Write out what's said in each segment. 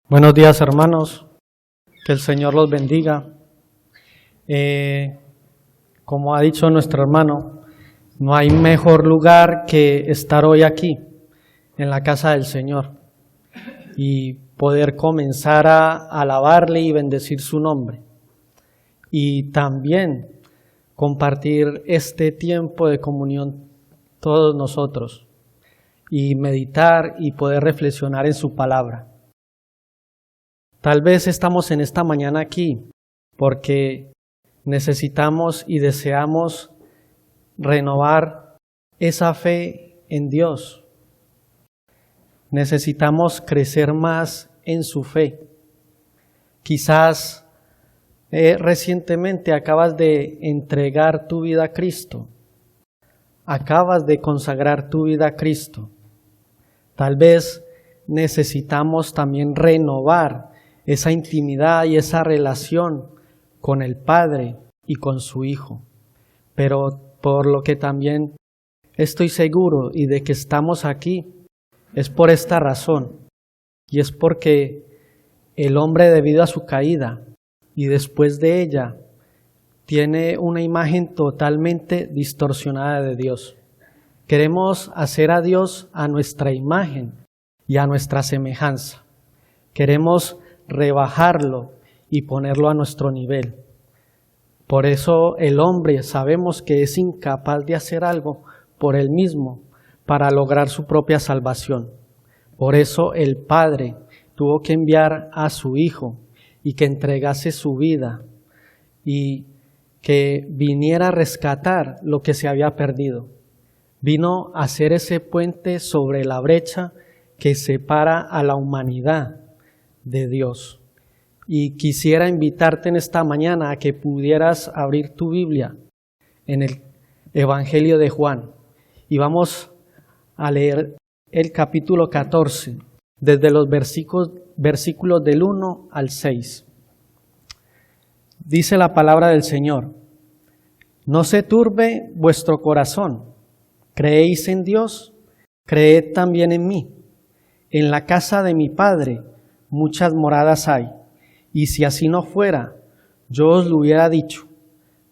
Buenos días, hermanos, que el Señor los bendiga. Como ha dicho nuestro hermano, no hay mejor lugar que estar hoy aquí, en la casa del Señor, y poder comenzar a alabarle y bendecir su nombre. Y también compartir este tiempo de comunión todos nosotros, y meditar y poder reflexionar en su palabra. Tal vez estamos en esta mañana aquí porque necesitamos y deseamos renovar esa fe en Dios. Necesitamos crecer más en su fe. Quizás recientemente acabas de entregar tu vida a Cristo. Acabas de consagrar tu vida a Cristo. Tal vez necesitamos también renovar esa intimidad y esa relación con el Padre y con su Hijo. Pero por lo que también estoy seguro y de que estamos aquí, es por esta razón. Y es porque el hombre, debido a su caída y después de ella, tiene una imagen totalmente distorsionada de Dios. Queremos hacer a Dios a nuestra imagen y a nuestra semejanza. Queremos rebajarlo y ponerlo a nuestro nivel. Por eso el hombre sabemos que es incapaz de hacer algo por él mismo para lograr su propia salvación. Por eso el Padre tuvo que enviar a su Hijo y que entregase su vida y que viniera a rescatar lo que se había perdido. Vino a ser ese puente sobre la brecha que separa a la humanidad de Dios. Y quisiera invitarte en esta mañana a que pudieras abrir tu Biblia en el Evangelio de Juan. Y vamos a leer el capítulo 14, desde los versículos del 1 al 6. Dice la palabra del Señor: No se turbe vuestro corazón. ¿Creéis en Dios? Creed también en mí. En la casa de mi Padre muchas moradas hay, y si así no fuera, yo os lo hubiera dicho.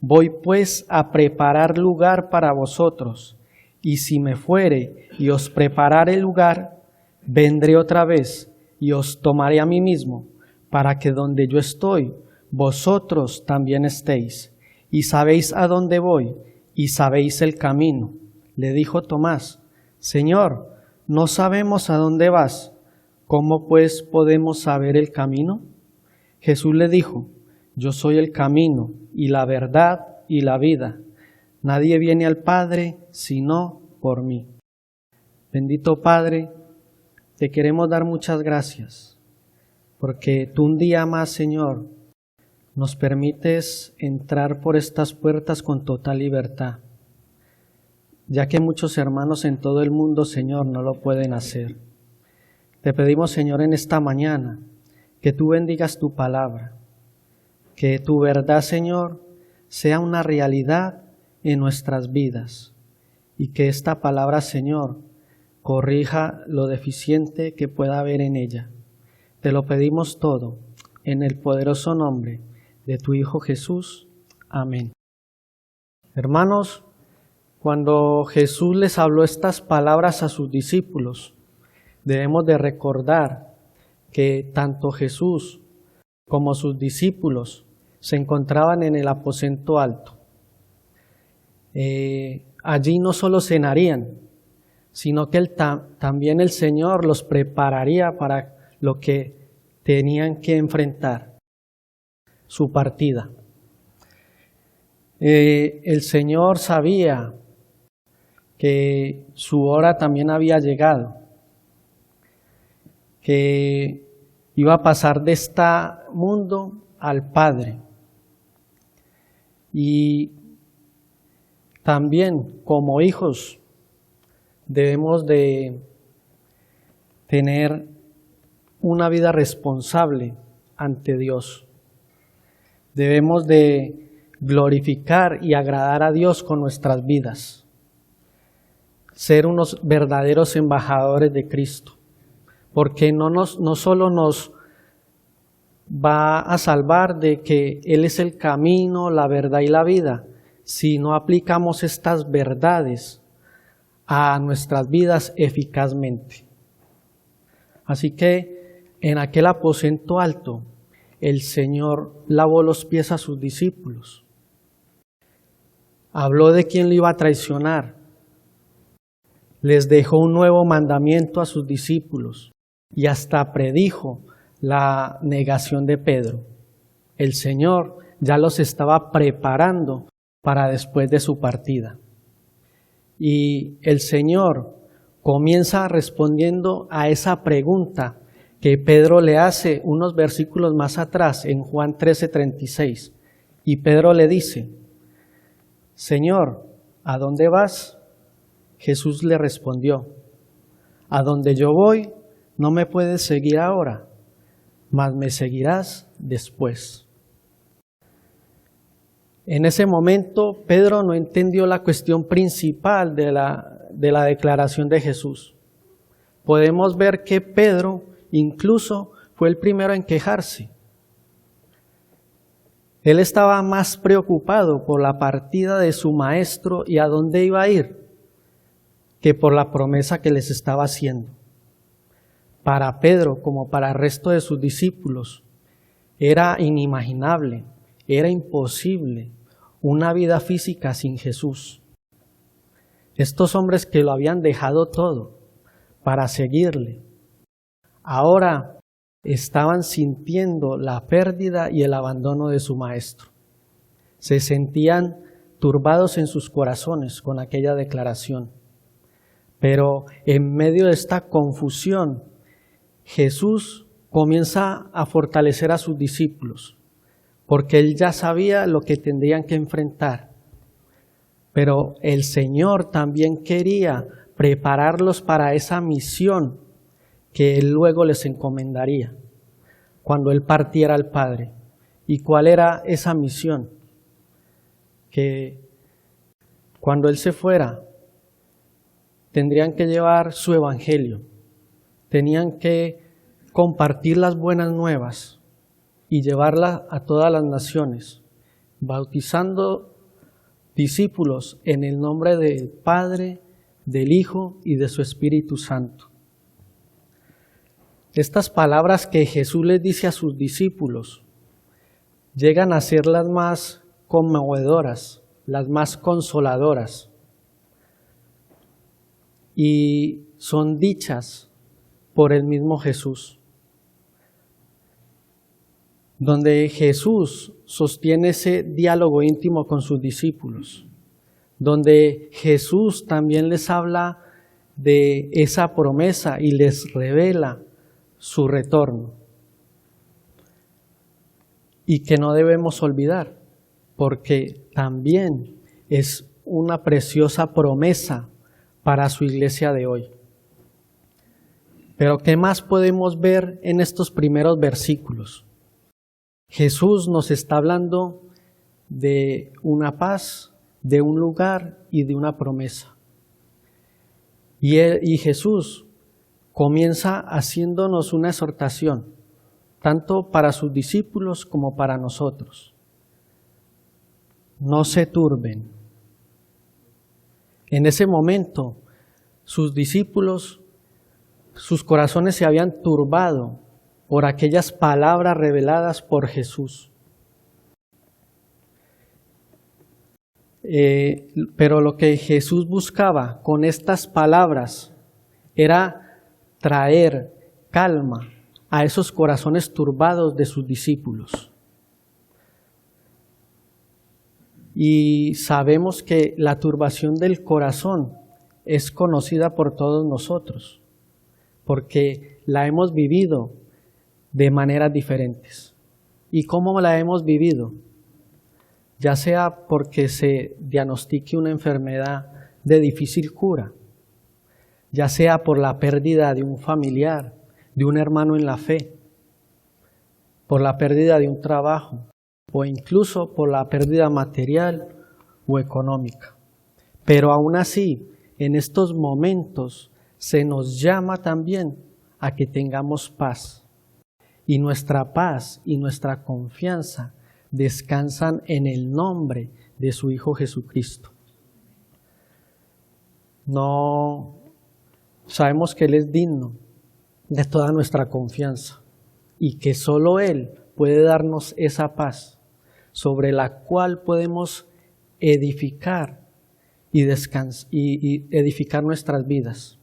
Voy pues a preparar lugar para vosotros, y si me fuere y os preparare lugar, vendré otra vez y os tomaré a mí mismo, para que donde yo estoy, vosotros también estéis. Y sabéis a dónde voy, y sabéis el camino. Le dijo Tomás: Señor, no sabemos a dónde vas. ¿Cómo pues podemos saber el camino? Jesús le dijo: Yo soy el camino y la verdad y la vida. Nadie viene al Padre sino por mí. Bendito Padre, te queremos dar muchas gracias, porque tú un día más, Señor, nos permites entrar por estas puertas con total libertad, ya que muchos hermanos en todo el mundo, Señor, no lo pueden hacer. Te pedimos, Señor, en esta mañana, que tú bendigas tu palabra, que tu verdad, Señor, sea una realidad en nuestras vidas, y que esta palabra, Señor, corrija lo deficiente que pueda haber en ella. Te lo pedimos todo en el poderoso nombre de tu Hijo Jesús. Amén. Hermanos, cuando Jesús les habló estas palabras a sus discípulos, debemos de recordar que tanto Jesús como sus discípulos se encontraban en el aposento alto. Allí no solo cenarían, sino que también el Señor los prepararía para lo que tenían que enfrentar, su partida. El Señor sabía que su hora también había llegado, que iba a pasar de este mundo al Padre. Y también como hijos debemos de tener una vida responsable ante Dios. Debemos de glorificar y agradar a Dios con nuestras vidas. Ser unos verdaderos embajadores de Cristo. Porque no solo nos va a salvar de que Él es el camino, la verdad y la vida, si no aplicamos estas verdades a nuestras vidas eficazmente. Así que en aquel aposento alto, el Señor lavó los pies a sus discípulos. Habló de quién lo iba a traicionar. Les dejó un nuevo mandamiento a sus discípulos y hasta predijo la negación de Pedro. El Señor ya los estaba preparando para después de su partida. Y el Señor comienza respondiendo a esa pregunta que Pedro le hace unos versículos más atrás en Juan 13:36. Y Pedro le dice: Señor, ¿a dónde vas? Jesús le respondió: a donde yo voy no me puedes seguir ahora, mas me seguirás después. En ese momento, Pedro no entendió la cuestión principal de la declaración de Jesús. Podemos ver que Pedro incluso fue el primero en quejarse. Él estaba más preocupado por la partida de su maestro y a dónde iba a ir, que por la promesa que les estaba haciendo. Para Pedro, como para el resto de sus discípulos, era inimaginable, era imposible una vida física sin Jesús. Estos hombres que lo habían dejado todo para seguirle, ahora estaban sintiendo la pérdida y el abandono de su maestro. Se sentían turbados en sus corazones con aquella declaración. Pero en medio de esta confusión, Jesús comienza a fortalecer a sus discípulos, porque Él ya sabía lo que tendrían que enfrentar. Pero el Señor también quería prepararlos para esa misión que Él luego les encomendaría cuando Él partiera al Padre. ¿Y cuál era esa misión? Que cuando Él se fuera, tendrían que llevar su evangelio, tenían que compartir las buenas nuevas y llevarla a todas las naciones, bautizando discípulos en el nombre del Padre, del Hijo y de su Espíritu Santo. Estas palabras que Jesús les dice a sus discípulos llegan a ser las más conmovedoras, las más consoladoras, y son dichas por el mismo Jesús, donde Jesús sostiene ese diálogo íntimo con sus discípulos, donde Jesús también les habla de esa promesa y les revela su retorno, y que no debemos olvidar, porque también es una preciosa promesa para su iglesia de hoy. Pero ¿qué más podemos ver en estos primeros versículos? Jesús nos está hablando de una paz, de un lugar y de una promesa. Y Jesús comienza haciéndonos una exhortación, tanto para sus discípulos como para nosotros. No se turben. En ese momento, sus discípulos, sus corazones se habían turbado por aquellas palabras reveladas por Jesús. Pero lo que Jesús buscaba con estas palabras era traer calma a esos corazones turbados de sus discípulos. Y sabemos que la turbación del corazón es conocida por todos nosotros, porque la hemos vivido de maneras diferentes. ¿Y cómo la hemos vivido? Ya sea porque se diagnostique una enfermedad de difícil cura, ya sea por la pérdida de un familiar, de un hermano en la fe, por la pérdida de un trabajo, o incluso por la pérdida material o económica. Pero aún así, en estos momentos se nos llama también a que tengamos paz. y nuestra paz y nuestra confianza descansan en el nombre de su Hijo Jesucristo. No sabemos que Él es digno de toda nuestra confianza y que solo Él puede darnos esa paz sobre la cual podemos edificar y edificar nuestras vidas.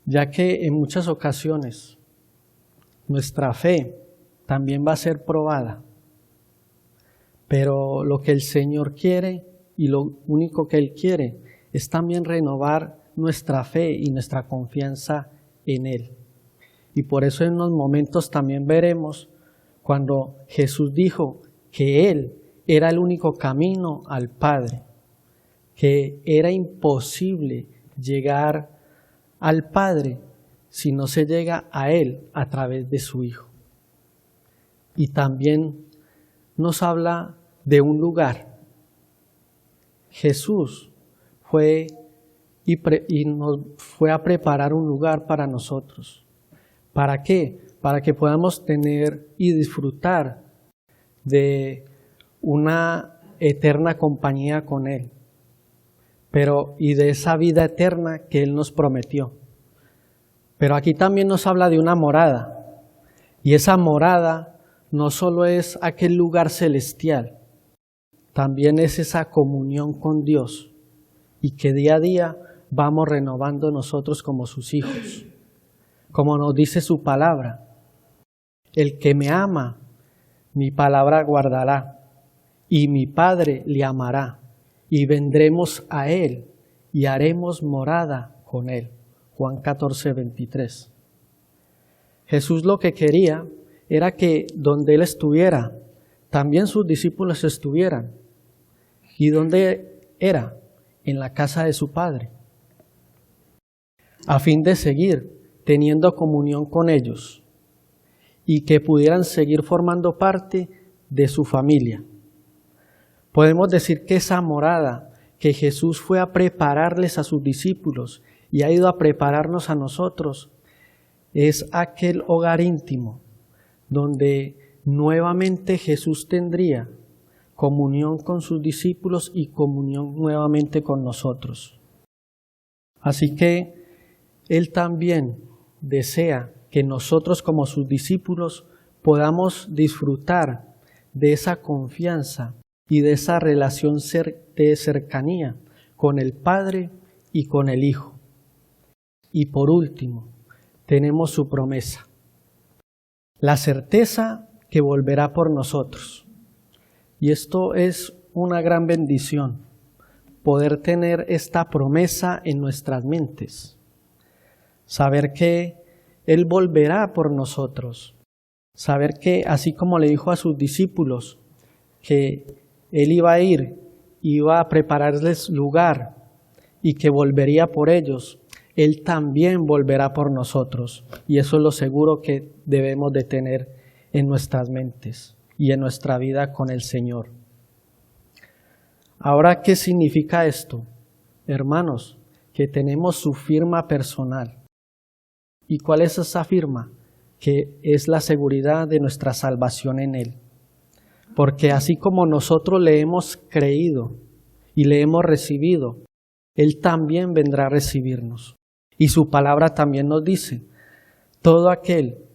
Ya que en muchas ocasiones nuestra fe también va a ser probada, pero lo que el Señor quiere y lo único que Él quiere es también renovar nuestra fe y nuestra confianza en Él. Y por eso en unos momentos también veremos cuando Jesús dijo que Él era el único camino al Padre, que era imposible llegar al Padre si no se llega a Él a través de su Hijo. Y también nos habla de un lugar. Jesús fue nos fue a preparar un lugar para nosotros. ¿Para qué? Para que podamos tener y disfrutar de una eterna compañía con Él, y de esa vida eterna que Él nos prometió. Pero aquí también nos habla de una morada, y esa morada no solo es aquel lugar celestial, también es esa comunión con Dios, y que día a día vamos renovando nosotros como sus hijos. Como nos dice su palabra, el que me ama, mi palabra guardará, y mi Padre le amará, y vendremos a Él, y haremos morada con Él. Juan 14:23. Jesús lo que quería era que donde Él estuviera, también sus discípulos estuvieran. ¿Y dónde era? En la casa de su Padre, a fin de seguir teniendo comunión con ellos y que pudieran seguir formando parte de su familia. Podemos decir que esa morada que Jesús fue a prepararles a sus discípulos y ha ido a prepararnos a nosotros es aquel hogar íntimo donde nuevamente Jesús tendría comunión con sus discípulos y comunión nuevamente con nosotros. Así que Él también desea que nosotros como sus discípulos podamos disfrutar de esa confianza y de esa relación de cercanía con el Padre y con el Hijo. Y por último, tenemos su promesa, la certeza que volverá por nosotros. Y esto es una gran bendición, poder tener esta promesa en nuestras mentes. Saber que Él volverá por nosotros. Saber que, así como le dijo a sus discípulos, que Él iba a ir, iba a prepararles lugar y que volvería por ellos, Él también volverá por nosotros. Y eso es lo seguro que debemos de tener en nuestras mentes y en nuestra vida con el Señor. Ahora, ¿qué significa esto? Hermanos, que tenemos su firma personal. ¿Y cuál es esa firma? Que es la seguridad de nuestra salvación en Él. Porque así como nosotros le hemos creído y le hemos recibido, Él también vendrá a recibirnos. Y su palabra también nos dice, todo aquel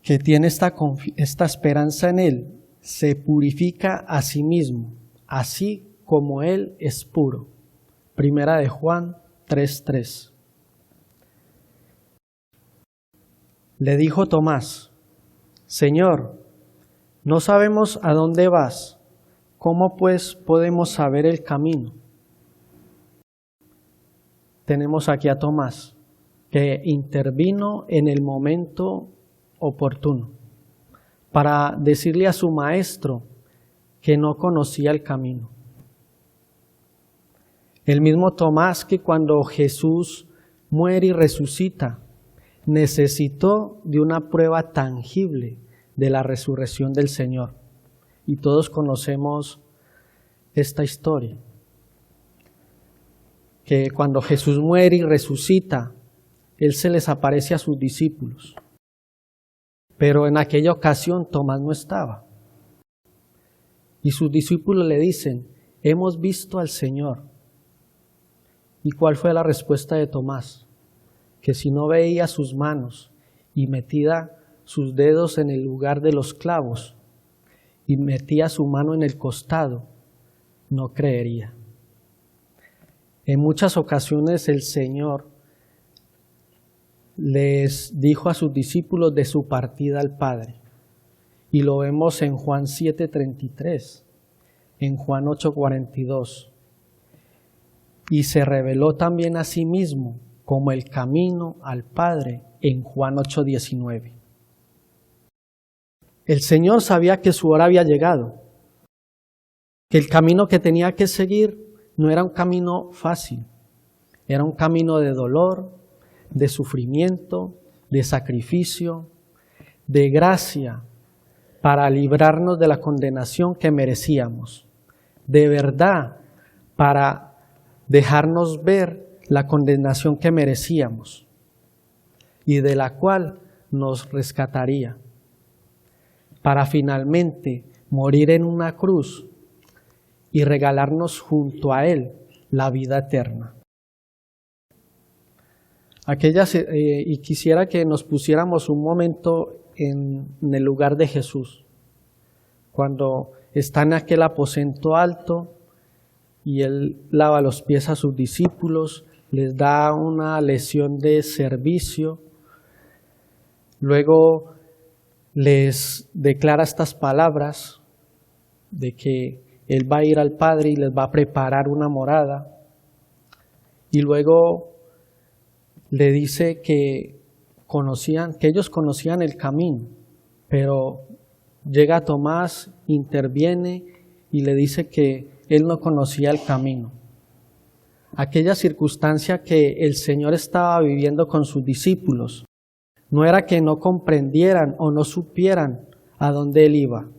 que tiene esta esperanza en Él, se purifica a sí mismo, así como Él es puro. Primera de Juan 3:3. Le dijo Tomás, Señor, no sabemos a dónde vas, ¿cómo pues podemos saber el camino? Tenemos aquí a Tomás, que intervino en el momento oportuno para decirle a su maestro que no conocía el camino. El mismo Tomás que cuando Jesús muere y resucita, necesitó de una prueba tangible de la resurrección del Señor. Y todos conocemos esta historia. que cuando Jesús muere y resucita, Él se les aparece a sus discípulos. Pero en aquella ocasión Tomás no estaba. Y sus discípulos le dicen, hemos visto al Señor. ¿Y cuál fue la respuesta de Tomás? Que si no veía sus manos y metía sus dedos en el lugar de los clavos y metía su mano en el costado, no creería. En muchas ocasiones el Señor les dijo a sus discípulos de su partida al Padre. Y lo vemos en Juan 7:33, en Juan 8:42. Y se reveló también a sí mismo como el camino al Padre en Juan 8:19. El Señor sabía que su hora había llegado, que el camino que tenía que seguir no era un camino fácil, era un camino de dolor, de sufrimiento, de sacrificio, de gracia, para librarnos de la condenación que merecíamos, de verdad, para dejarnos ver la condenación que merecíamos y de la cual nos rescataría, para finalmente morir en una cruz y regalarnos junto a Él la vida eterna. Y quisiera que nos pusiéramos un momento en el lugar de Jesús, cuando está en aquel aposento alto y Él lava los pies a sus discípulos, les da una lección de servicio, luego les declara estas palabras de que Él va a ir al Padre y les va a preparar una morada, y luego le dice que ellos conocían el camino, pero llega Tomás, interviene y le dice que él no conocía el camino. Aquella circunstancia que el Señor estaba viviendo con sus discípulos no era que no comprendieran o no supieran a dónde Él iba,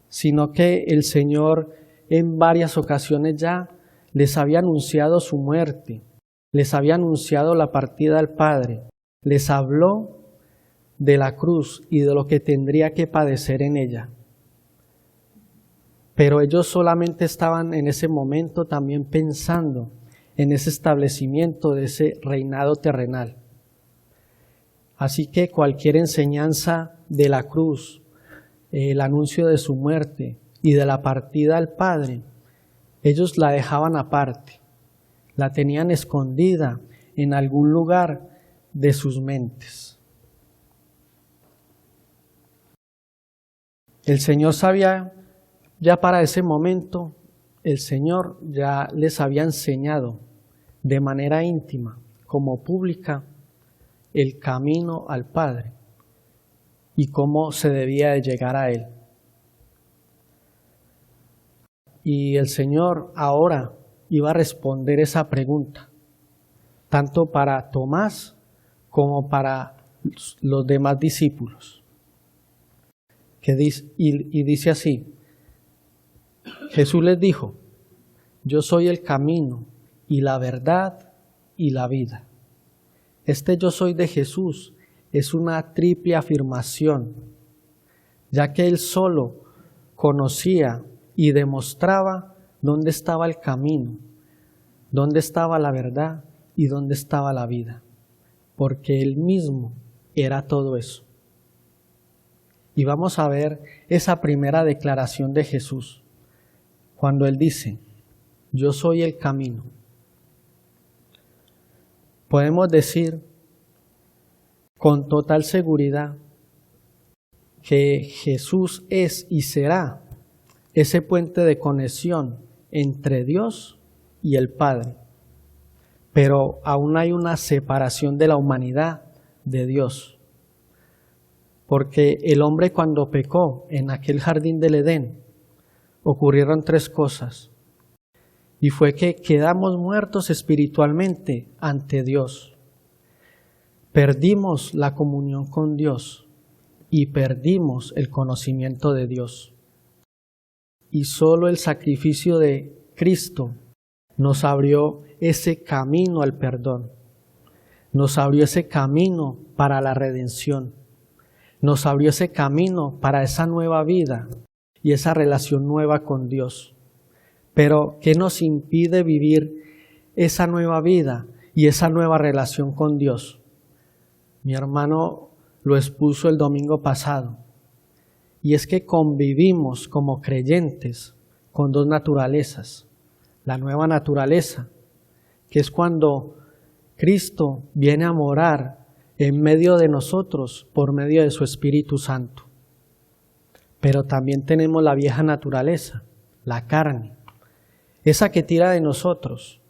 sino que el Señor en varias ocasiones ya les había anunciado su muerte, les había anunciado la partida al Padre, les habló de la cruz y de lo que tendría que padecer en ella. Pero ellos solamente estaban en ese momento también pensando en ese establecimiento de ese reinado terrenal. Así que cualquier enseñanza de la cruz, el anuncio de su muerte y de la partida al Padre, ellos la dejaban aparte, la tenían escondida en algún lugar de sus mentes. El Señor sabía, ya para ese momento, el Señor ya les había enseñado de manera íntima, como pública, el camino al Padre y cómo se debía de llegar a Él. Y el Señor ahora iba a responder esa pregunta, tanto para Tomás como para los demás discípulos. Y dice así, Jesús les dijo, yo soy el camino y la verdad y la vida. Este yo soy de Jesús es una triple afirmación, ya que Él solo conocía y demostraba dónde estaba el camino, dónde estaba la verdad y dónde estaba la vida, porque Él mismo era todo eso. Y vamos a ver esa primera declaración de Jesús, cuando Él dice, yo soy el camino. Podemos decir con total seguridad que Jesús es y será ese puente de conexión entre Dios y el Padre. Pero aún hay una separación de la humanidad de Dios. Porque el hombre cuando pecó en aquel jardín del Edén, ocurrieron tres cosas. Y fue que quedamos muertos espiritualmente ante Dios. Perdimos la comunión con Dios y perdimos el conocimiento de Dios. Y solo el sacrificio de Cristo nos abrió ese camino al perdón, nos abrió ese camino para la redención, nos abrió ese camino para esa nueva vida y esa relación nueva con Dios. Pero, ¿qué nos impide vivir esa nueva vida y esa nueva relación con Dios? Mi hermano lo expuso el domingo pasado, y es que convivimos como creyentes con dos naturalezas. La nueva naturaleza, que es cuando Cristo viene a morar en medio de nosotros por medio de su Espíritu Santo. Pero también tenemos la vieja naturaleza, la carne, esa que tira de nosotros,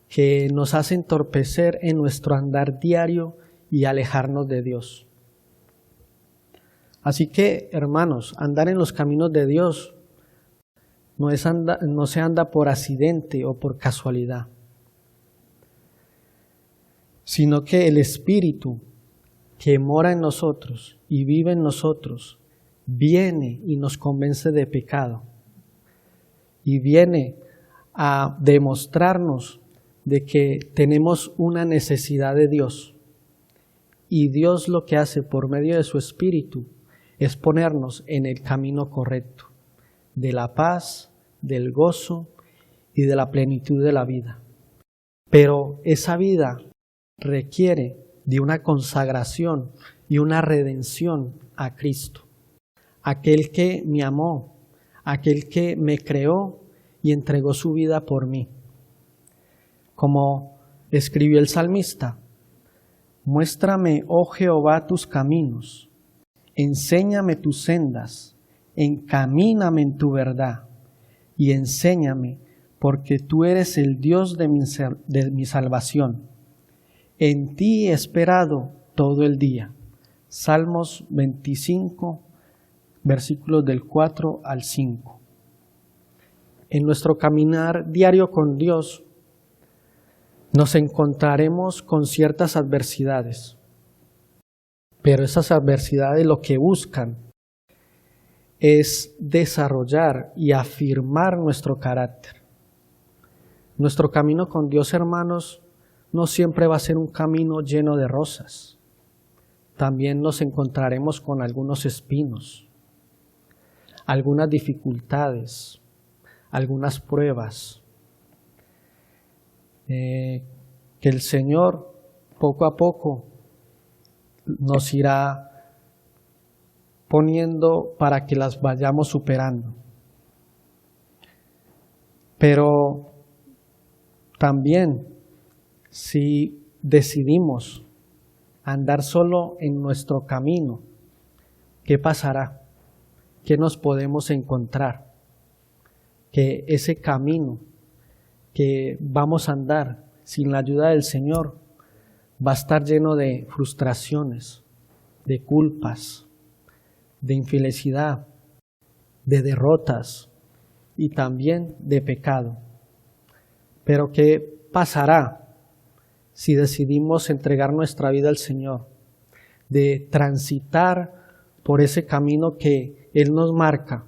que nos hace entorpecer en nuestro andar diario y alejarnos de Dios. Así que, hermanos, andar en los caminos de Dios no se anda por accidente o por casualidad, sino que el Espíritu que mora en nosotros y vive en nosotros viene y nos convence de pecado y viene a demostrarnos de que tenemos una necesidad de Dios. Y Dios lo que hace por medio de su Espíritu es ponernos en el camino correcto, de la paz, del gozo y de la plenitud de la vida. Pero esa vida requiere de una consagración y una redención a Cristo, aquel que me amó, aquel que me creó y entregó su vida por mí. Como escribió el salmista: muéstrame, oh Jehová, tus caminos, enséñame tus sendas, encamíname en tu verdad y enséñame, porque tú eres el Dios de mi salvación. En ti he esperado todo el día. Salmos 25, versículos del 4 al 5. En nuestro caminar diario con Dios nos encontraremos con ciertas adversidades, pero esas adversidades lo que buscan es desarrollar y afirmar nuestro carácter. Nuestro camino con Dios, hermanos, no siempre va a ser un camino lleno de rosas. También nos encontraremos con algunos espinos, algunas dificultades, algunas pruebas. Que el Señor poco a poco nos irá poniendo para que las vayamos superando. Pero también, si decidimos andar solo en nuestro camino, ¿qué pasará? ¿Qué nos podemos encontrar? Que ese camino que vamos a andar sin la ayuda del Señor va a estar lleno de frustraciones, de culpas, de infelicidad, de derrotas y también de pecado. Pero ¿qué pasará si decidimos entregar nuestra vida al Señor, de transitar por ese camino que Él nos marca?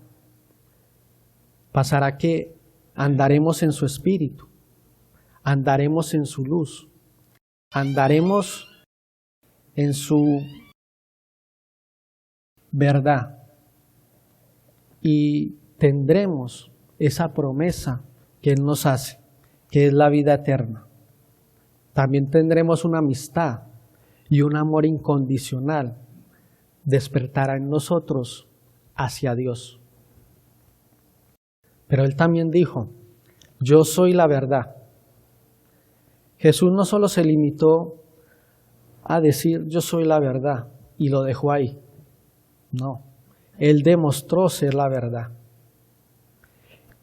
Pasará que andaremos en su Espíritu, andaremos en su luz, andaremos en su verdad y tendremos esa promesa que Él nos hace, que es la vida eterna. También tendremos una amistad y un amor incondicional despertará en nosotros hacia Dios. Pero Él también dijo: yo soy la verdad. Jesús no solo se limitó a decir yo soy la verdad y lo dejó ahí. No, Él demostró ser la verdad.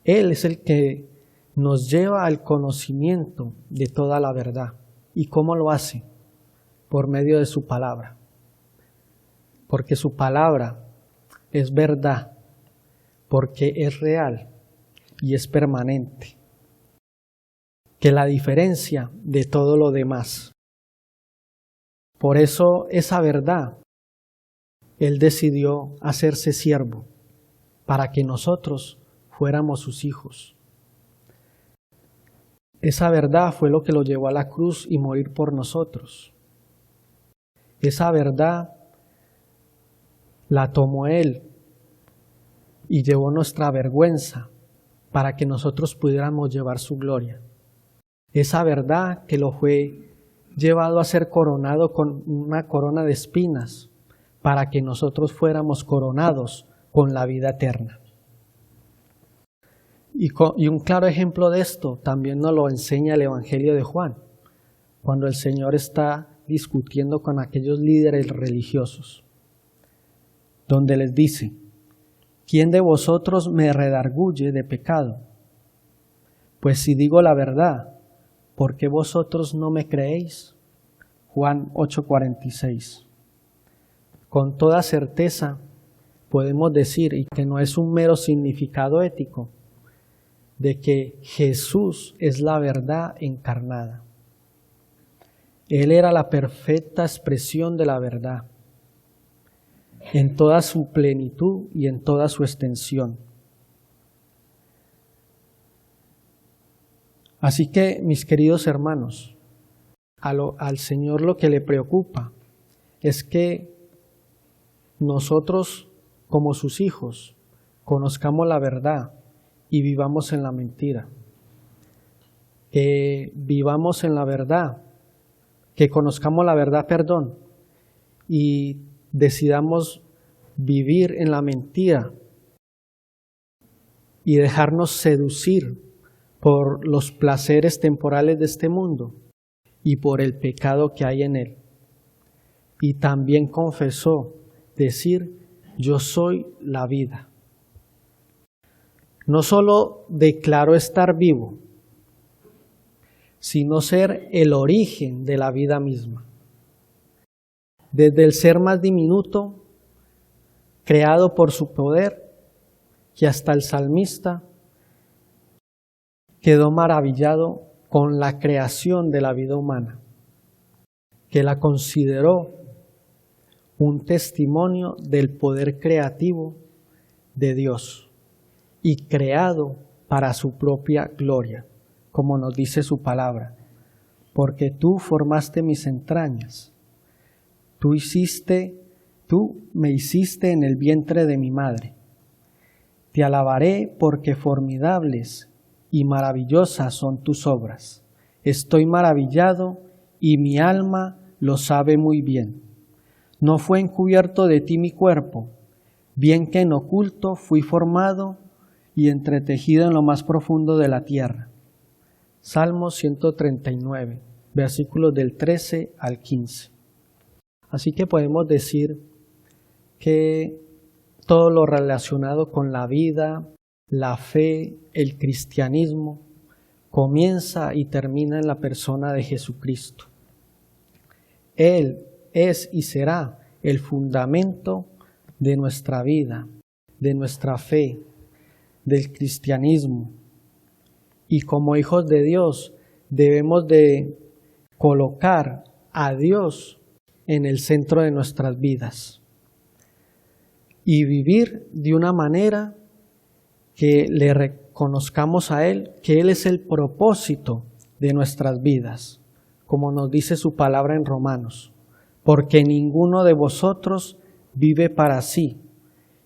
Él es el que nos lleva al conocimiento de toda la verdad. ¿Y cómo lo hace? Por medio de su palabra. Porque su palabra es verdad, porque es real y es permanente, que la diferencia de todo lo demás. Por eso esa verdad, Él decidió hacerse siervo para que nosotros fuéramos sus hijos. Esa verdad fue lo que lo llevó a la cruz y morir por nosotros. Esa verdad la tomó Él y llevó nuestra vergüenza para que nosotros pudiéramos llevar su gloria. Esa verdad que lo fue llevado a ser coronado con una corona de espinas para que nosotros fuéramos coronados con la vida eterna. Y un claro ejemplo de esto también nos lo enseña el Evangelio de Juan, cuando el Señor está discutiendo con aquellos líderes religiosos, donde les dice: ¿quién de vosotros me redarguye de pecado? Pues si digo la verdad, ¿por qué vosotros no me creéis? Juan 8:46. Con toda certeza podemos decir, y que no es un mero significado ético, de que Jesús es la verdad encarnada. Él era la perfecta expresión de la verdad, en toda su plenitud y en toda su extensión. Así que, mis queridos hermanos, al Señor lo que le preocupa es que nosotros, como sus hijos, conozcamos la verdad y vivamos en la mentira. Que vivamos en la verdad, que conozcamos la verdad, y decidamos vivir en la mentira y dejarnos seducir por los placeres temporales de este mundo y por el pecado que hay en él. Y también confesó decir: yo soy la vida. No solo declaró estar vivo, sino ser el origen de la vida misma. Desde el ser más diminuto, creado por su poder, que hasta el salmista quedó maravillado con la creación de la vida humana, que la consideró un testimonio del poder creativo de Dios y creado para su propia gloria, como nos dice su palabra. Porque tú formaste mis entrañas, tú me hiciste en el vientre de mi madre. Te alabaré porque formidables y maravillosas son tus obras. Estoy maravillado y mi alma lo sabe muy bien. No fue encubierto de ti mi cuerpo, bien que en oculto fui formado y entretejido en lo más profundo de la tierra. Salmo 139, versículos del 13 al 15. Así que podemos decir que todo lo relacionado con la vida, la fe, el cristianismo, comienza y termina en la persona de Jesucristo. Él es y será el fundamento de nuestra vida, de nuestra fe, del cristianismo. Y como hijos de Dios debemos de colocar a Dios en el centro de nuestras vidas y vivir de una manera que le reconozcamos a Él, que Él es el propósito de nuestras vidas, como nos dice su palabra en Romanos. Porque ninguno de vosotros vive para sí,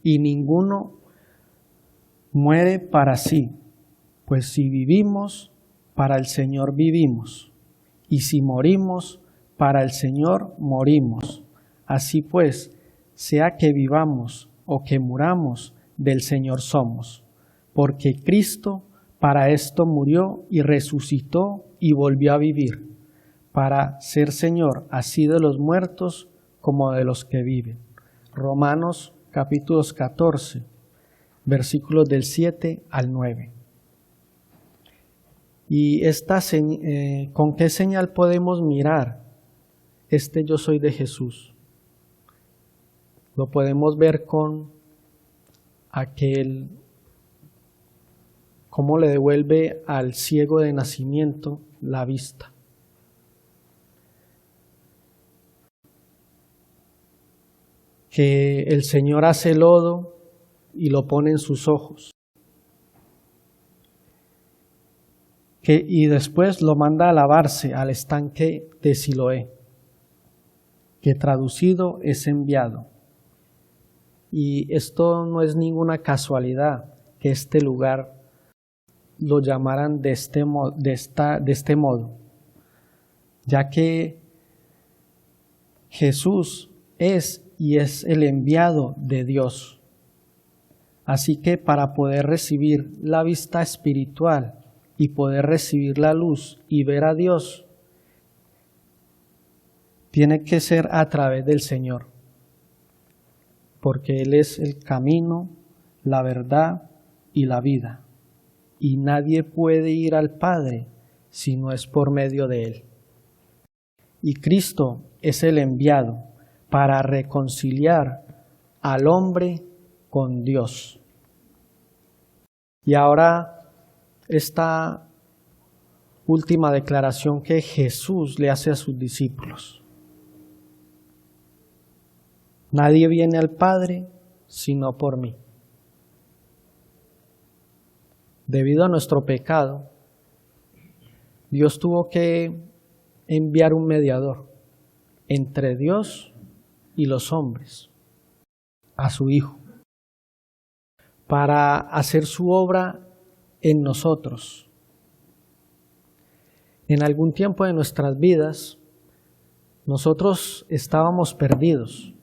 y ninguno muere para sí. Pues si vivimos, para el Señor vivimos, y si morimos, para el Señor morimos. Así pues, sea que vivamos o que muramos, del Señor somos. Porque Cristo para esto murió y resucitó y volvió a vivir, para ser Señor así de los muertos como de los que viven. Romanos capítulos 14, versículos del 7 al 9. ¿Y con qué señal podemos mirar yo soy de Jesús? Lo podemos ver con cómo le devuelve al ciego de nacimiento la vista. Que el Señor hace lodo y lo pone en sus ojos. y después lo manda a lavarse al estanque de Siloé, que traducido es enviado. Y esto no es ninguna casualidad que este lugar lo llamaran de este modo, ya que Jesús es y es el enviado de Dios. Así que para poder recibir la vista espiritual y poder recibir la luz y ver a Dios, tiene que ser a través del Señor, porque Él es el camino, la verdad y la vida, y nadie puede ir al Padre si no es por medio de Él. Y Cristo es el enviado para reconciliar al hombre con Dios. Y ahora esta última declaración que Jesús le hace a sus discípulos. Nadie viene al Padre sino por mí. Debido a nuestro pecado, Dios tuvo que enviar un mediador entre Dios y los hombres, a su Hijo, para hacer su obra en nosotros. En algún tiempo de nuestras vidas, nosotros estábamos perdidos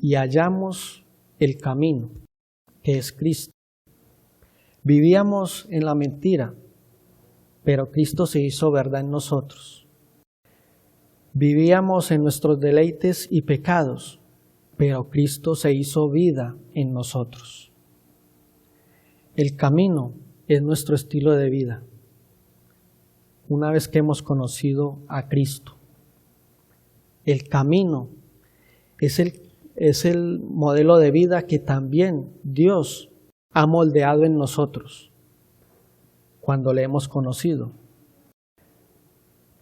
y hallamos el camino, que es Cristo. Vivíamos en la mentira, pero Cristo se hizo verdad en nosotros. Vivíamos en nuestros deleites y pecados, pero Cristo se hizo vida en nosotros. El camino es nuestro estilo de vida, una vez que hemos conocido a Cristo. El camino es el modelo de vida que también Dios ha moldeado en nosotros cuando le hemos conocido.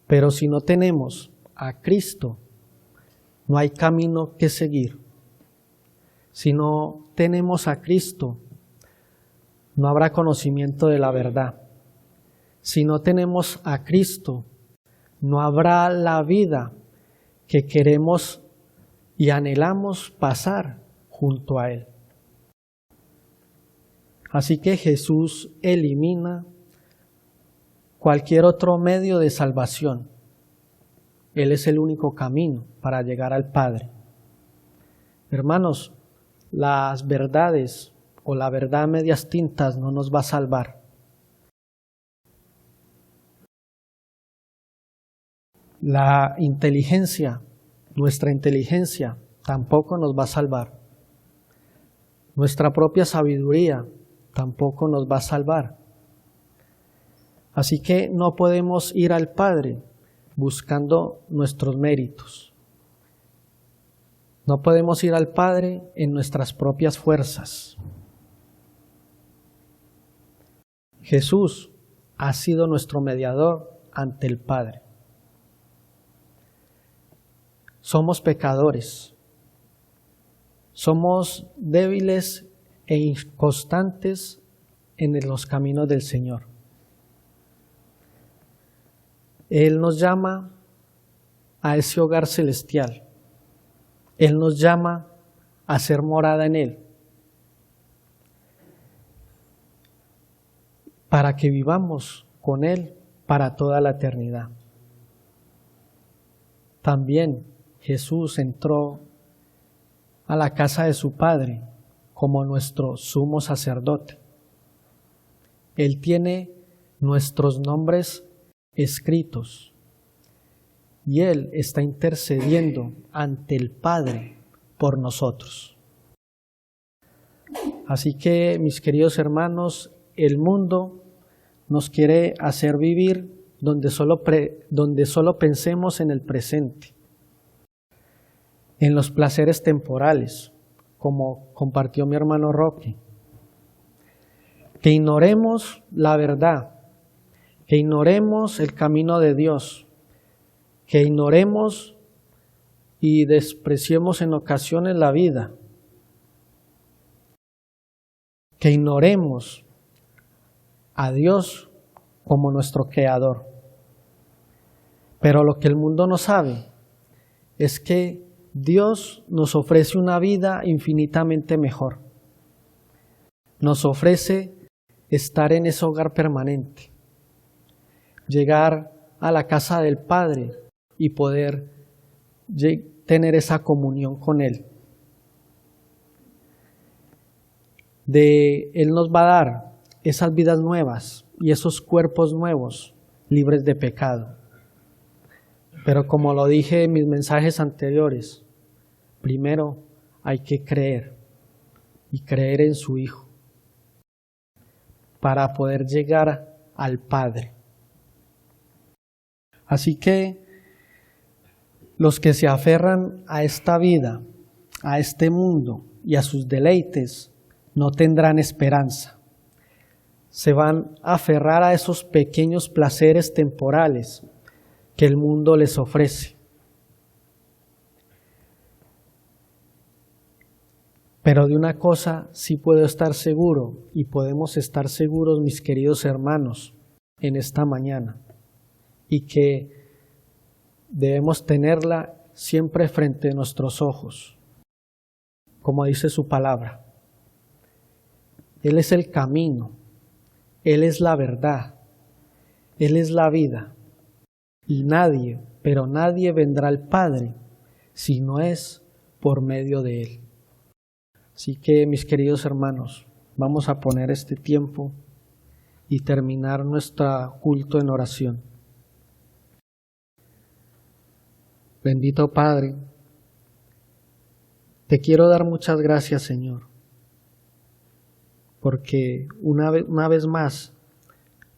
Pero si no tenemos a Cristo, no hay camino que seguir. Si no tenemos a Cristo, no habrá conocimiento de la verdad. Si no tenemos a Cristo, no habrá la vida que queremos y anhelamos pasar junto a Él. Así que Jesús elimina cualquier otro medio de salvación. Él es el único camino para llegar al Padre. Hermanos, las verdades o la verdad a medias tintas no nos va a salvar. La inteligencia, nuestra inteligencia, tampoco nos va a salvar. Nuestra propia sabiduría tampoco nos va a salvar. Así que no podemos ir al Padre buscando nuestros méritos. No podemos ir al Padre en nuestras propias fuerzas. Jesús ha sido nuestro mediador ante el Padre. Somos pecadores. Somos débiles e inconstantes en los caminos del Señor. Él nos llama a ese hogar celestial. Él nos llama a ser morada en Él, para que vivamos con Él para toda la eternidad. También Jesús entró a la casa de su Padre como nuestro sumo sacerdote. Él tiene nuestros nombres escritos y Él está intercediendo ante el Padre por nosotros. Así que, mis queridos hermanos, el mundo nos quiere hacer vivir donde solo pensemos en el presente, en los placeres temporales, como compartió mi hermano Roque, que ignoremos la verdad, que ignoremos el camino de Dios, que ignoremos y despreciemos en ocasiones la vida, que ignoremos a Dios como nuestro Creador. Pero lo que el mundo no sabe es que Dios nos ofrece una vida infinitamente mejor. Nos ofrece estar en ese hogar permanente, llegar a la casa del Padre y poder tener esa comunión con Él. Él nos va a dar esas vidas nuevas y esos cuerpos nuevos, libres de pecado. Pero como lo dije en mis mensajes anteriores, primero hay que creer y creer en su Hijo para poder llegar al Padre. Así que los que se aferran a esta vida, a este mundo y a sus deleites, no tendrán esperanza. Se van a aferrar a esos pequeños placeres temporales que el mundo les ofrece. Pero de una cosa sí puedo estar seguro y podemos estar seguros, mis queridos hermanos, en esta mañana, y que debemos tenerla siempre frente a nuestros ojos, como dice su palabra. Él es el camino, Él es la verdad, Él es la vida, y nadie, pero nadie vendrá al Padre si no es por medio de Él. Así que, mis queridos hermanos, vamos a poner este tiempo y terminar nuestro culto en oración. Bendito Padre, te quiero dar muchas gracias, Señor, porque una vez más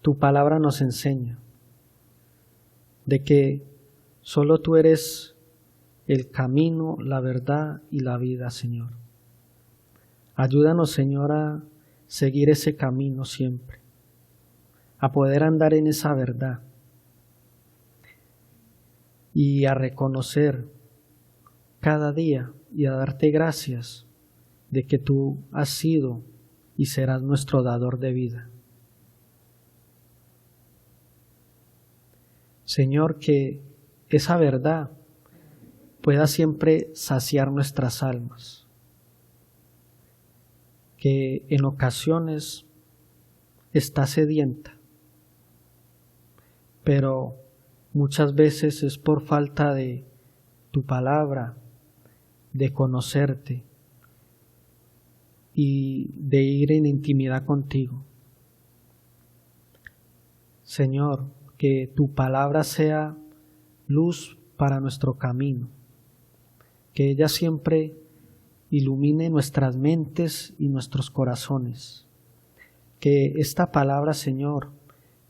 tu palabra nos enseña de que solo tú eres el camino, la verdad y la vida, Señor. Ayúdanos, Señor, a seguir ese camino siempre, a poder andar en esa verdad y a reconocer cada día y a darte gracias de que tú has sido y serás nuestro dador de vida. Señor, que esa verdad pueda siempre saciar nuestras almas, que en ocasiones está sedienta, pero muchas veces es por falta de tu palabra, de conocerte y de ir en intimidad contigo. Señor, que tu palabra sea luz para nuestro camino, que ella siempre ilumine nuestras mentes y nuestros corazones. Que esta palabra, Señor,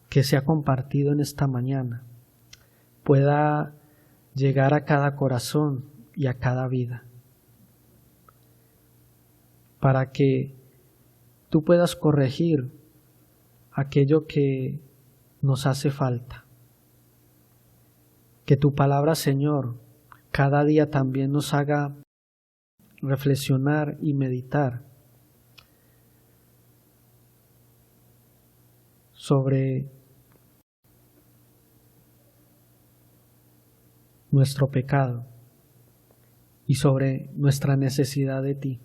que se ha compartido en esta mañana, pueda llegar a cada corazón y a cada vida, para que tú puedas corregir aquello que nos hace falta. Que tu palabra, Señor, cada día también nos haga reflexionar y meditar sobre nuestro pecado y sobre nuestra necesidad de ti,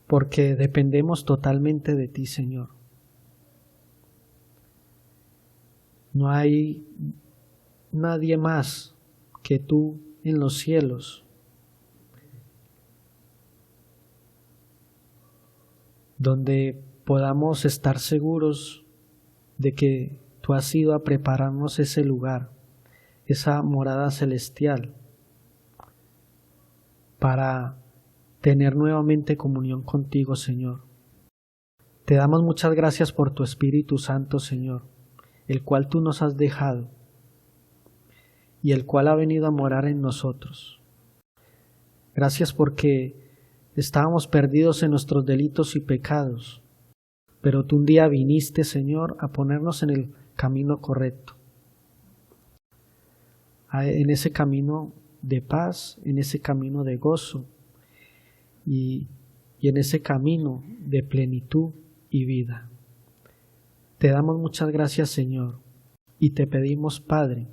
porque dependemos totalmente de ti, Señor. No hay nadie más que tú en los cielos, donde podamos estar seguros de que tú has ido a prepararnos ese lugar, esa morada celestial, para tener nuevamente comunión contigo, Señor. Te damos muchas gracias por tu Espíritu Santo, Señor, el cual tú nos has dejado y el cual ha venido a morar en nosotros. Gracias porque estábamos perdidos en nuestros delitos y pecados, pero tú un día viniste, Señor, a ponernos en el camino correcto, en ese camino de paz, en ese camino de gozo y en ese camino de plenitud y vida. Te damos muchas gracias, Señor, y te pedimos, Padre,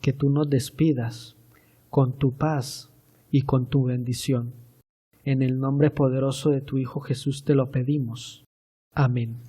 que tú nos despidas con tu paz y con tu bendición. En el nombre poderoso de tu Hijo Jesús te lo pedimos. Amén.